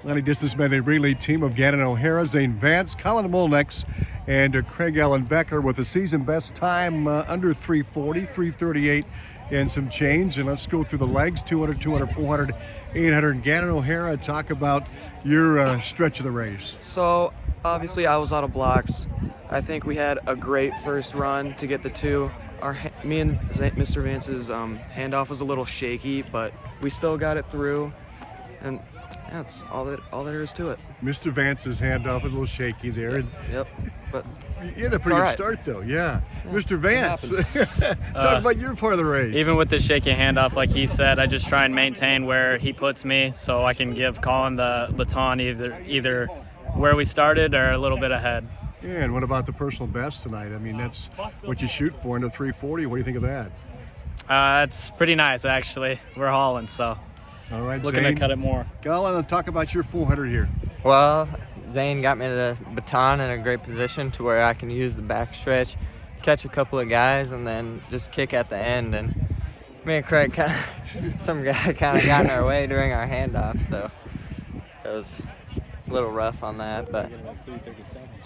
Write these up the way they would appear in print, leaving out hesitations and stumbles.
Long Distance Medley Relay team of Gannon O'Hara, Zane Vance, Colin Molnex, and Craig Allen Becker with a season best time under 340, 338 and some change. And let's go through the legs, 200, 200, 400, 800. Gannon O'Hara, talk about your stretch of the race. So obviously I was out of blocks. I think we had a great first run to get the two. Me and Mr. Vance's handoff was a little shaky, but we still got it through. And yeah, that's all there is to it. Mr. Vance's handoff a little shaky there. Yep. But you had a pretty good start, though. Yeah. Mr. Vance, talk about your part of the race. Even with the shaky handoff, like he said, I just try and maintain where he puts me so I can give Colin the baton either where we started or a little bit ahead. Yeah, and what about the personal best tonight? I mean, that's what you shoot for in the 340. What do you think of that? It's pretty nice, actually. We're hauling, so all right, looking Zane, to cut it more. Colin, talk about your 400 here. Well, Zane got me the baton in a great position to where I can use the back stretch, catch a couple of guys, and then just kick at the end. And me and Craig some guy kind of got in our way during our handoff, so it was a little rough on that, but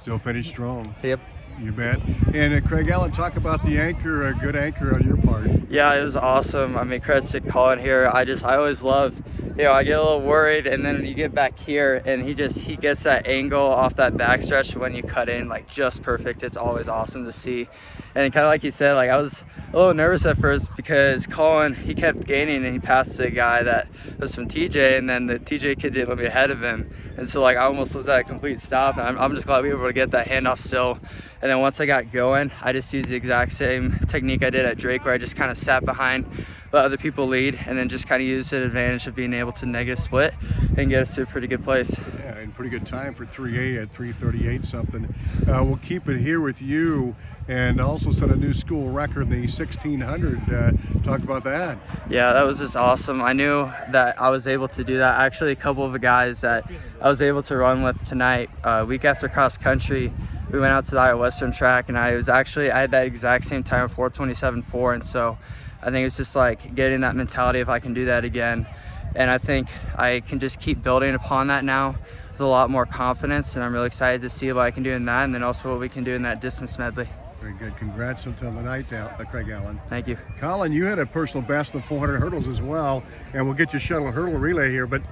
still finished strong. Yep. You bet. And Craig Allen, talk about the anchor, a good anchor on your part. Yeah, it was awesome. I mean, credit to Colin here. I always love, I get a little worried, and then you get back here, and he gets that angle off that backstretch when you cut in, like, just perfect. It's always awesome to see. And kind of like you said, like, I was a little nervous at first because Colin, he kept gaining, and he passed to a guy that was from TJ, and then the TJ kid didn't let me ahead of him. And so, like, I almost was at a complete stop, and I'm just glad we were able to get that handoff still. And then once I got going, I just used the exact same technique I did at Drake, where I just kind of sat behind, let other people lead, and then just kind of used the advantage of being able to negative split and get us to a pretty good place. Yeah, and pretty good time for 3A at 338 something. We'll keep it here with you, and also set a new school record in the 1600. Talk about that. Yeah, that was just awesome. I knew that I was able to do that. Actually, a couple of the guys that I was able to run with tonight, week after cross country, we went out to the Iowa Western track, and I had that exact same time of 4:27.4, and so I think it's just like getting that mentality if I can do that again. And I think I can just keep building upon that now with a lot more confidence, and I'm really excited to see what I can do in that, and then also what we can do in that distance medley. Very good. Congrats until the night, Craig Allen. Thank you. Colin, you had a personal best in the 400 hurdles as well, and we'll get you shuttle hurdle relay here, but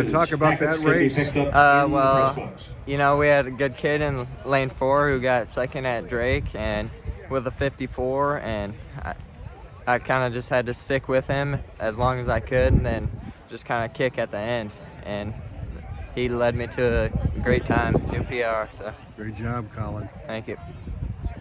talk about that race. Well, we had a good kid in lane 4 who got second at Drake and with a 54, and I kind of just had to stick with him as long as I could and then just kind of kick at the end. And he led me to a great time, new PR. So Great job, Colin. Thank you.